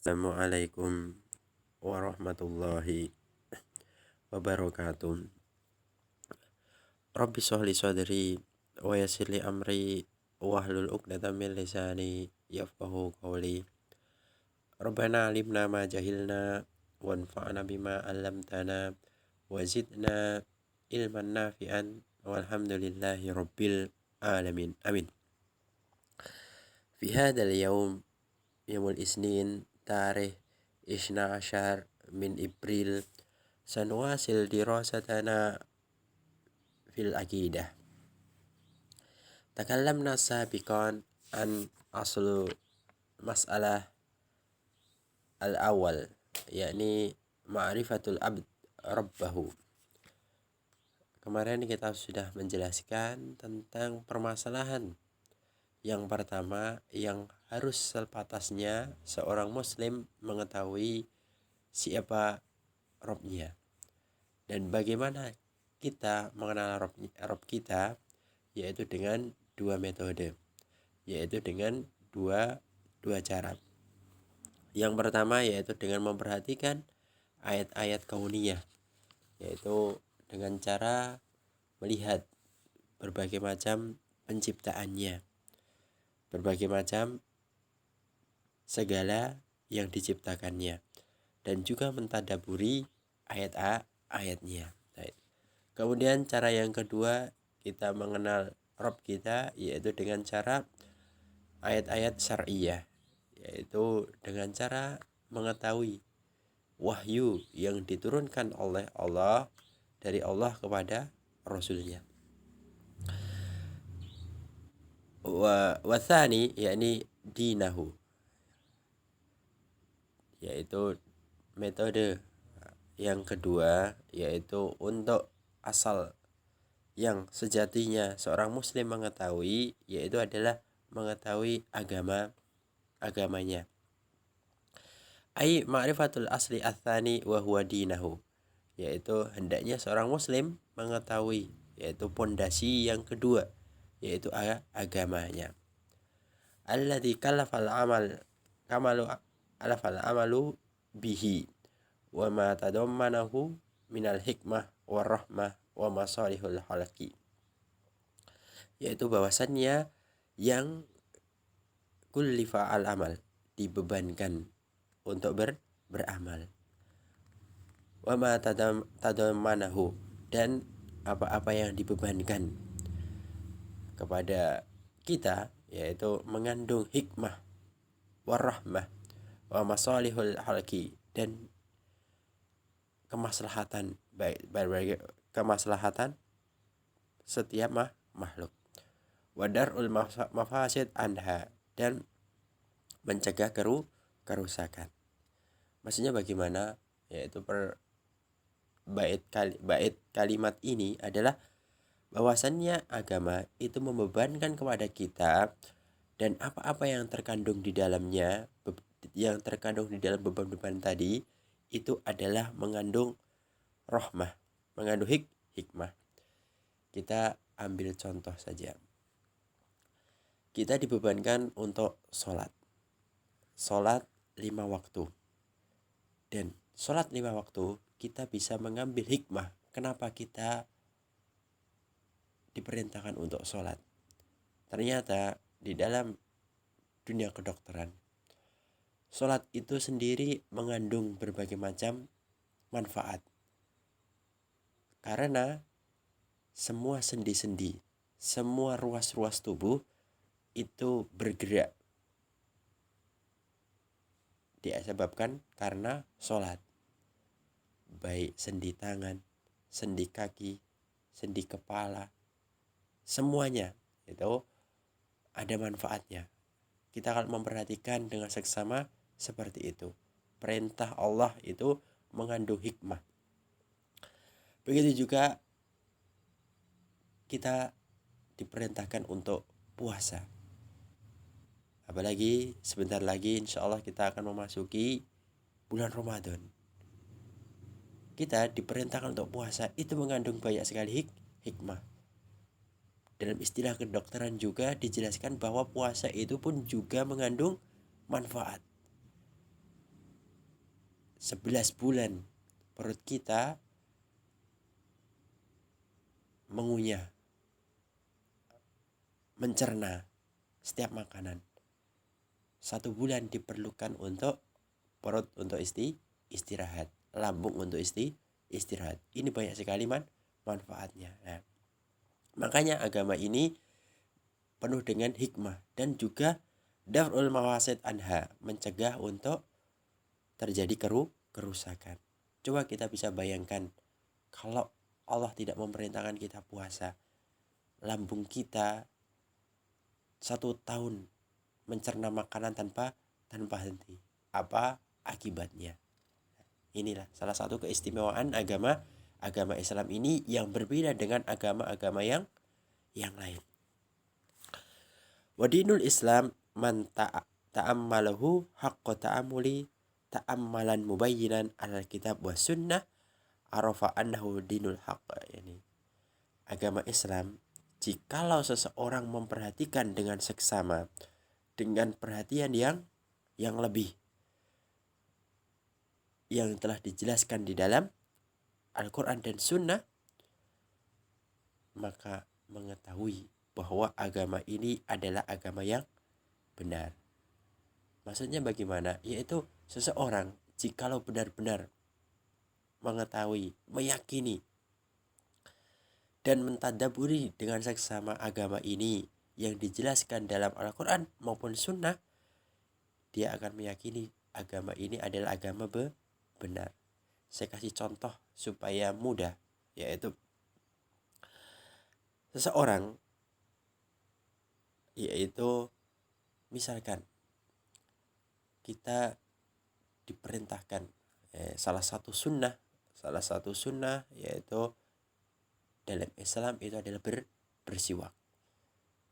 Assalamualaikum warahmatullahi wabarakatuh. Rabbi sholli sadri wa yassir li amri wahlul 'uqdatam min lisani yafqahu qawli. Rabbana alimna ma jahilna wanfa'na bima 'allamtana wa zidna ilman nafi'an walhamdulillahi rabbil alamin. Amin. Fi hadzal yaumul isnin tarikh 12 min April sanuwasil dirasatana fil aqidah. Takallamna sabiqan an aslu mas'alah al-awwal yakni ma'rifatul abd rabbahu. Kemarin kita sudah menjelaskan tentang permasalahan yang pertama yang harus sepatasnya seorang muslim mengetahui siapa Robnya dan bagaimana kita mengenal Rob kita, yaitu dengan dua metode, yaitu dengan dua cara. Yang pertama yaitu dengan memperhatikan ayat-ayat kauniyah, yaitu dengan cara melihat berbagai macam penciptaannya, berbagai macam segala yang diciptakannya, dan juga mentadaburi ayat-ayatnya. Kemudian cara yang kedua kita mengenal Rob kita yaitu dengan cara ayat-ayat syar'iyah, yaitu dengan cara mengetahui wahyu yang diturunkan oleh Allah dari Allah kepada Rasulnya. Wathani yakni dinahu, yaitu metode yang kedua yaitu untuk asal yang sejatinya seorang muslim mengetahui, yaitu adalah mengetahui agamanya. Ai ma'rifatul asli atsani wa huwa dinahu, yaitu hendaknya seorang muslim mengetahui yaitu pondasi yang kedua yaitu agamanya. Alladzi kallafal amalu bihi wa ma tadammanahu minal hikmah warahmah wa masalihul khalqi, yaitu bahwasannya yang kullifa al amal, dibebankan untuk beramal, wa ma tadammanahu, dan apa-apa yang dibebankan kepada kita yaitu mengandung hikmah warahmah wa masalihul khalqi, dan kemaslahatan kemaslahatan setiap makhluk, wadarul mafasid anha, dan mencegah kerusakan. Maksudnya bagaimana? Yaitu bait kalimat ini adalah bahwasannya agama itu membebankan kepada kita, dan apa-apa yang terkandung di dalamnya, yang terkandung di dalam beban-beban tadi itu adalah mengandung rahmah, mengandung hikmah. Kita ambil contoh saja. Kita dibebankan untuk sholat 5 waktu. Dan sholat 5 waktu kita bisa mengambil hikmah kenapa kita diperintahkan untuk sholat. Ternyata di dalam dunia kedokteran, sholat itu sendiri mengandung berbagai macam manfaat. Karena semua sendi-sendi, semua ruas-ruas tubuh itu bergerak disebabkan karena sholat. Baik sendi tangan, sendi kaki, sendi kepala, semuanya itu ada manfaatnya. Kita akan memperhatikan dengan seksama seperti itu. Perintah Allah itu mengandung hikmah. Begitu juga kita diperintahkan untuk puasa. Apalagi sebentar lagi insya Allah kita akan memasuki bulan Ramadan. Kita diperintahkan untuk puasa, itu mengandung banyak sekali hikmah. Dalam istilah kedokteran juga dijelaskan bahwa puasa itu pun juga mengandung manfaat. 11 bulan perut kita mengunyah, mencerna setiap makanan. 1 bulan diperlukan untuk perut untuk istirahat, lambung untuk istirahat. Ini banyak sekali manfaatnya. Nah, makanya agama ini penuh dengan hikmah dan juga daf'ul mawasid anha, mencegah untuk terjadi kerusakan. Coba kita bisa bayangkan kalau Allah tidak memerintahkan kita puasa, lambung kita 1 tahun mencerna makanan tanpa henti. Apa akibatnya? Inilah salah satu keistimewaan agama Islam ini yang berbeda dengan agama-agama yang lain. Wadinul Islam man ta'ammalahu haqqa ta'amuli ta'ammalan mubayyinan al-kitab wa sunnah arafa annahu dinul haqq. Ini agama Islam, jikalau seseorang memperhatikan dengan seksama, dengan perhatian yang lebih, yang telah dijelaskan di dalam Al-Quran dan Sunnah, maka mengetahui bahwa agama ini adalah agama yang benar. Maksudnya bagaimana? Yaitu seseorang jikalau benar-benar mengetahui, meyakini, dan mentadaburi dengan seksama agama ini yang dijelaskan dalam Al-Quran maupun Sunnah, dia akan meyakini agama ini adalah agama benar. Saya kasih contoh supaya mudah, yaitu seseorang, yaitu misalkan kita diperintahkan salah satu sunnah yaitu dalam Islam itu adalah bersiwak.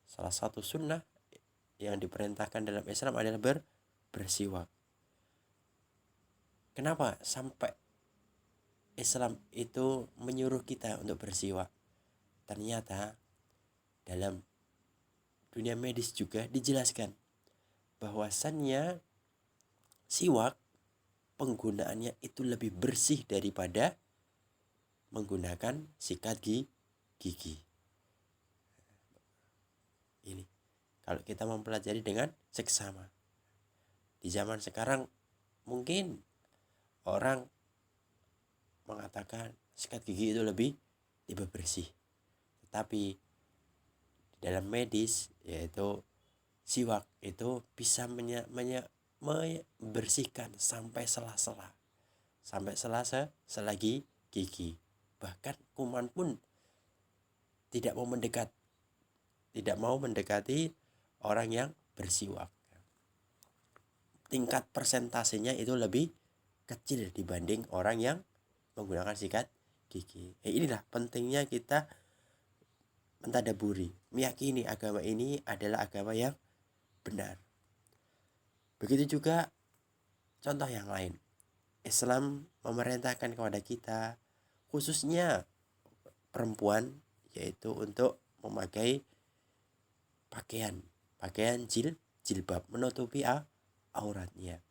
Salah satu sunnah yang diperintahkan dalam Islam adalah bersiwak. Kenapa sampai Islam itu menyuruh kita untuk bersiwak? Ternyata dalam dunia medis juga dijelaskan bahwasannya siwak penggunaannya itu lebih bersih daripada menggunakan sikat gigi. Ini kalau kita mempelajari dengan seksama. Di zaman sekarang mungkin orang mengatakan sikat gigi itu lebih bersih. Tetapi di dalam medis, yaitu siwak itu bisa membersihkan sampai sela-sela selagi gigi. Bahkan kuman pun tidak mau mendekati orang yang bersiwak. Tingkat persentasenya itu lebih kecil dibanding orang yang menggunakan sikat gigi. Inilah pentingnya kita mentadaburi, meyakini agama ini adalah agama yang benar. Begitu juga contoh yang lain. Islam memerintahkan kepada kita, khususnya perempuan, yaitu untuk memakai pakaian jilbab, menutupi auratnya.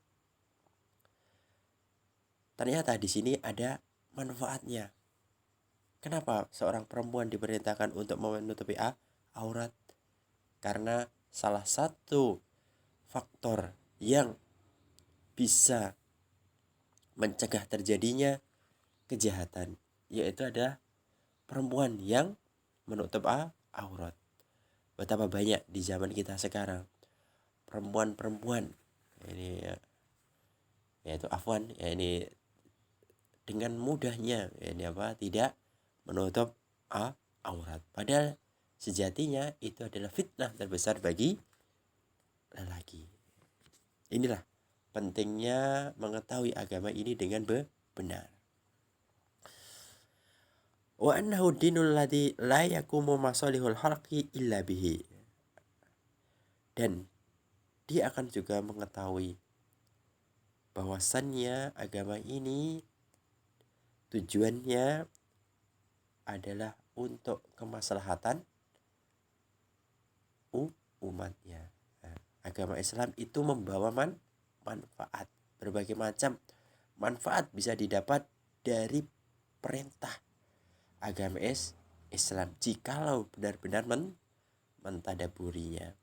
Ternyata di sini ada manfaatnya. Kenapa seorang perempuan diperintahkan untuk menutupi aurat? Karena salah satu faktor yang bisa mencegah terjadinya kejahatan, yaitu ada perempuan yang menutup aurat. Betapa banyak di zaman kita sekarang perempuan ini yaitu ini dengan mudahnya tidak menutup aurat. Padahal sejatinya itu adalah fitnah terbesar bagi lelaki. Inilah pentingnya mengetahui agama ini dengan benar. Wa annahu dinul ladzi la yaqumu masalihul khalqi illa bihi. Dan dia akan juga mengetahui bahwasannya agama ini tujuannya adalah untuk kemaslahatan umatnya. Agama Islam itu membawa manfaat, berbagai macam manfaat bisa didapat dari perintah agama Islam jikalau benar-benar mentadaburinya.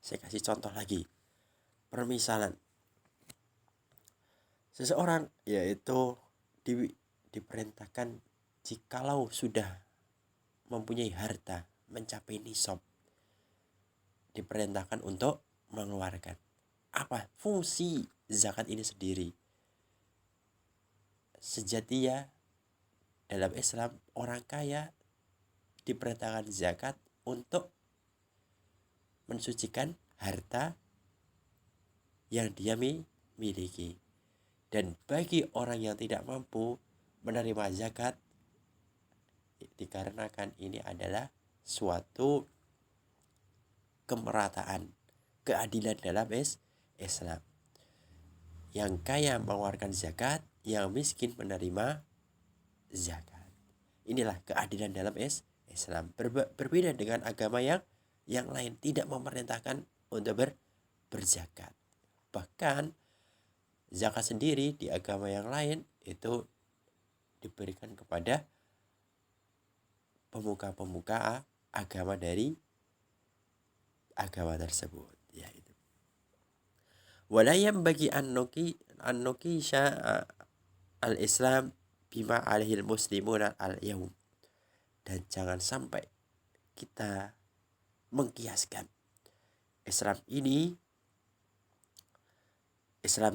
Saya kasih contoh lagi. Permisalan seseorang yaitu diperintahkan jikalau sudah mempunyai harta mencapai nisab, diperintahkan untuk mengeluarkan. Apa fungsi zakat ini sendiri? Sejatinya dalam Islam orang kaya diperintahkan zakat untuk mensucikan harta yang dia miliki. Dan bagi orang yang tidak mampu menerima zakat, dikarenakan ini adalah suatu kemerataan, keadilan dalam Islam. Yang kaya mengeluarkan zakat, yang miskin menerima zakat. Inilah keadilan dalam Islam. Berbeda dengan agama yang lain, tidak memerintahkan untuk berzakat. Bahkan zakat sendiri di agama yang lain itu diberikan kepada pemuka-pemuka agama dari agama tersebut, yaitu walayam bagi an-nuki al-Islam bima alihil muslimun al-yawm. Dan jangan sampai kita mengkiaskan Islam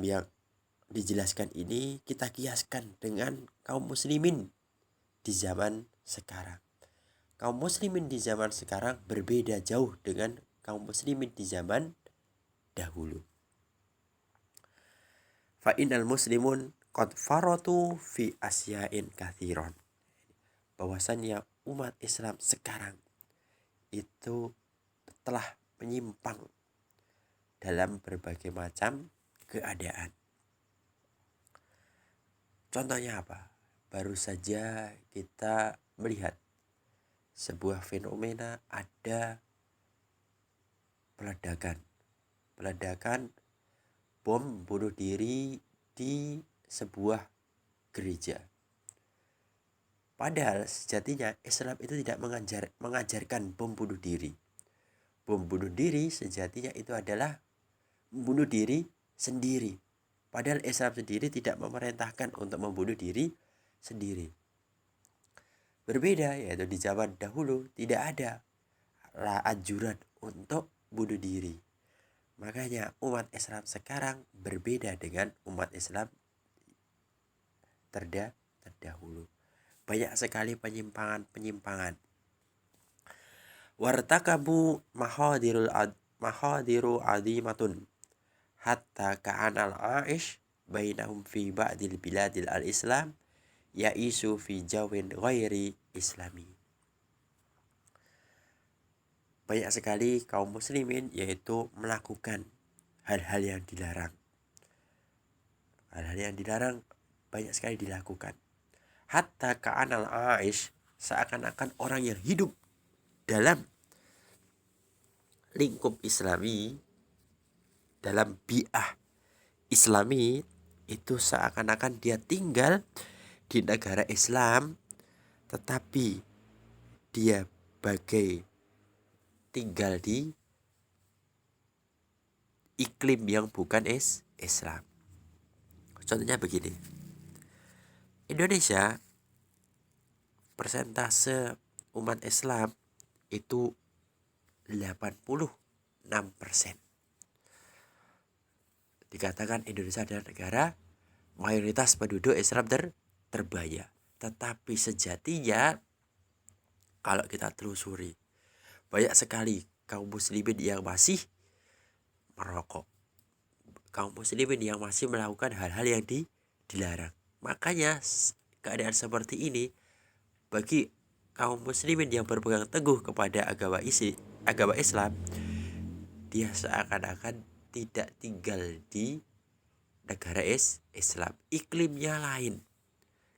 yang dijelaskan ini kita kiaskan dengan kaum muslimin di zaman sekarang. Kaum muslimin di zaman sekarang berbeda jauh dengan kaum muslimin di zaman dahulu. Fa innal muslimun qad faratu fi asya'in katsiron. Bahwasannya umat Islam sekarang itu telah menyimpang dalam berbagai macam keadaan. Contohnya apa? Baru saja kita melihat sebuah fenomena, ada peledakan bom bunuh diri di sebuah gereja. Padahal sejatinya Islam itu tidak mengajarkan bom bunuh diri. Bom bunuh diri sejatinya itu adalah membunuh diri sendiri. Padahal Islam sendiri tidak memerintahkan untuk membunuh diri sendiri. Berbeda, yaitu di zaman dahulu tidak ada anjuran untuk bunuh diri. Makanya umat Islam sekarang berbeda dengan umat Islam terdahulu. Banyak sekali penyimpangan. Wartakabu mahadiru adimatun hatta ka'anal aish bainahum fi ba'dil biladil al-islam ya'isu fi jawin ghairi islami. Banyak sekali kaum muslimin yaitu melakukan hal-hal yang dilarang. Hal-hal yang dilarang banyak sekali dilakukan. Hatta ka'anal aish, seakan-akan orang yang hidup dalam lingkup islami, dalam bi'ah islami, itu seakan-akan dia tinggal di negara Islam, tetapi dia bagai tinggal di iklim yang bukan Islam. Contohnya begini. Indonesia persentase umat Islam itu 86%. Dikatakan Indonesia adalah negara mayoritas penduduk Islam terbanyak. Tetapi sejatinya kalau kita telusuri, banyak sekali kaum muslimin yang masih merokok. Kaum muslimin yang masih melakukan hal-hal yang dilarang. Makanya keadaan seperti ini bagi kaum muslimin yang berpegang teguh kepada agama Islam, dia seakan-akan tidak tinggal di negara Islam. Iklimnya lain,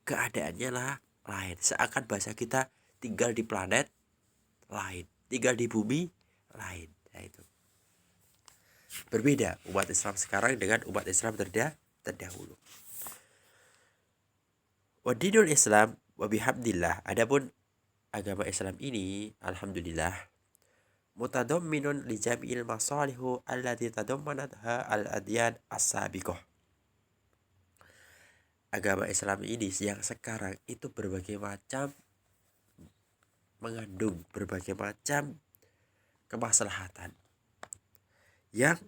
keadaannya lain. Seakan bahasa kita tinggal di planet lain, tinggal di bumi lain. Nah, itu berbeda umat Islam sekarang dengan umat Islam terdahulu. Wa dinul Islam wa bihamdillah, adapun agama Islam ini alhamdulillah mutadamminun li jami'il masalihu allati tadammanatha al-adyan as-sabiqah. Agama Islam ini yang sekarang itu berbagai macam, mengandung berbagai macam kemaslahatan yang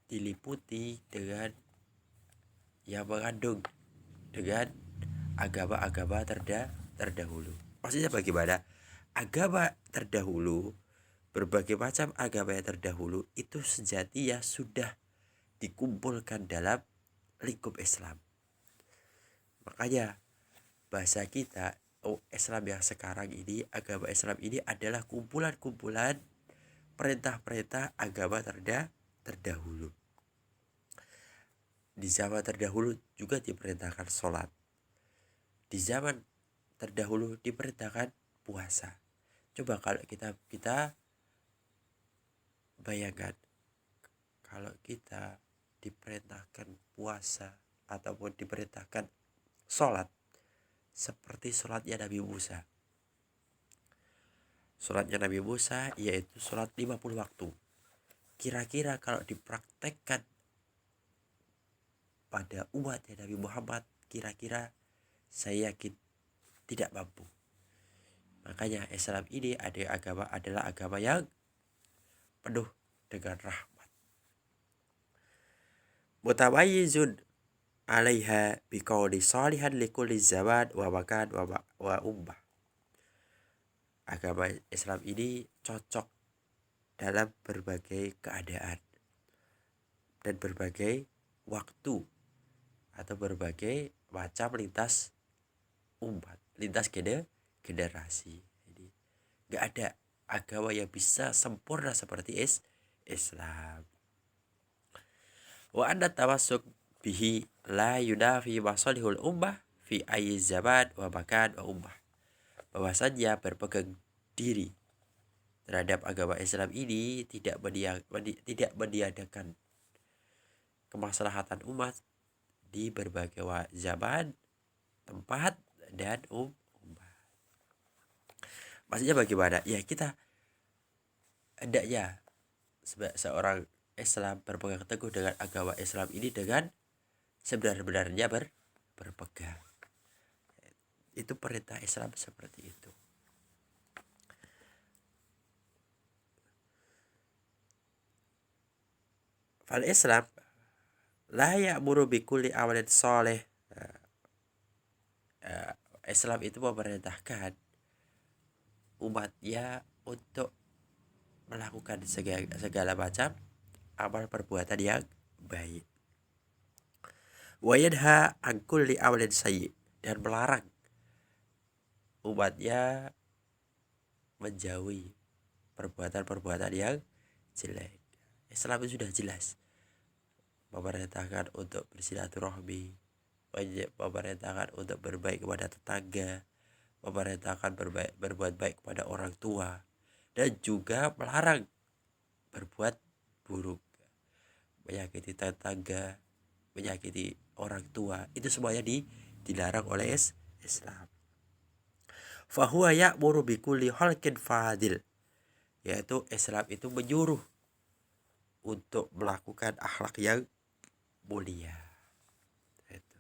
diliputi dengan yang mengandung dengan agama-agama terdahulu. Maksudnya bagaimana? Agama terdahulu, berbagai macam agama yang terdahulu itu sejatinya sudah dikumpulkan dalam lingkup Islam. Makanya bahasa kita, Islam yang sekarang ini, agama Islam ini adalah kumpulan-kumpulan perintah-perintah agama terdahulu. Di zaman terdahulu juga diperintahkan sholat. Di zaman terdahulu diperintahkan puasa. Coba kalau kita bayangkan, kalau kita diperintahkan puasa ataupun diperintahkan sholat seperti sholatnya Nabi Musa. Sholatnya Nabi Musa yaitu sholat 50 waktu. Kira-kira kalau dipraktekkan pada umatnya Nabi Muhammad, kira-kira saya yakin tidak mampu. Makanya Islam ini adalah agama yang penuh dengan rahmat. Mutawayyizun alaiha biqauli salihan likulli zaman wa makan wa ummah. Agama Islam ini cocok dalam berbagai keadaan dan berbagai waktu atau berbagai macam lintas umat, lintas generasi. Jadi nggak ada agama yang bisa sempurna seperti Islam. Wa anna tawassuk bihi la yunafi masalihul ummah fi ayyi zaman wa makan wa ummah. Bahwasanya berpegang diri terhadap agama Islam ini tidak meniadakan kemaslahatan umat di berbagai zaman, tempat, dan umat. Maksudnya bagaimana? Ya kita hendaknya seorang Islam berpegang teguh dengan agama Islam ini dengan sebenar-benarnya berpegang. Itu perintah Islam seperti itu. Fal Islam la ya'muru bi kulli amalin sholih. Islam itu memerintahkan umatnya untuk melakukan segala macam amal perbuatan yang baik. Wa yanha an kulli amalin sayyi, dan melarang umatnya menjauhi perbuatan-perbuatan yang jelek. Islam itu sudah jelas memerintahkan untuk bersilaturahmi, memerintahkan untuk berbaik kepada tetangga, memerintahkan berbuat baik kepada orang tua, dan juga melarang berbuat buruk, menyakiti tetangga, menyakiti orang tua. Itu semuanya dilarang oleh Islam. Fahuwa ya'muru bikulli khalqin fadil, yaitu Islam itu menyuruh untuk melakukan akhlak yang mulia. Itu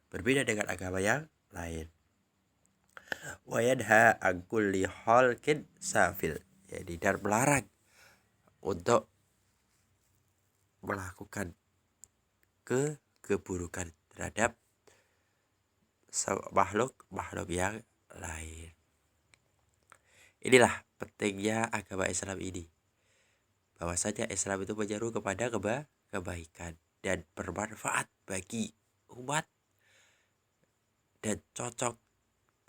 berbeda dengan agama yang lain. Wa yanha an kulli khalqin safil, jadi dan melarang untuk melakukan keburukan terhadap makhluk yang lain. Inilah pentingnya agama Islam ini. Bahwasanya Islam itu menyeru kepada kebaikan dan bermanfaat bagi umat dan cocok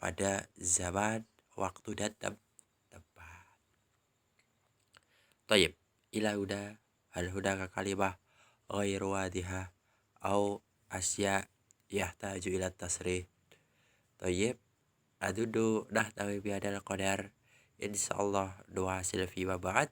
pada zaman, waktu, dan tempat. Tayyib, ila huda hal huda ka kalimah ghairu wadiha au asya yahtaju ila tasrih. Tayyib, adudu nahtawi biadal qadar, insyaallah doa silfi wa ba'd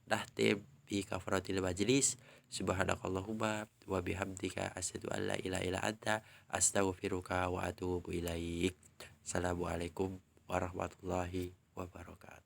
nahtim fi kafaratil majlis. Subhanakallahumma wa bihamdika asyhadu an la ilaha illa anta astaghfiruka wa atubu ilaik. Assalamualaikum warahmatullahi wabarakatuh.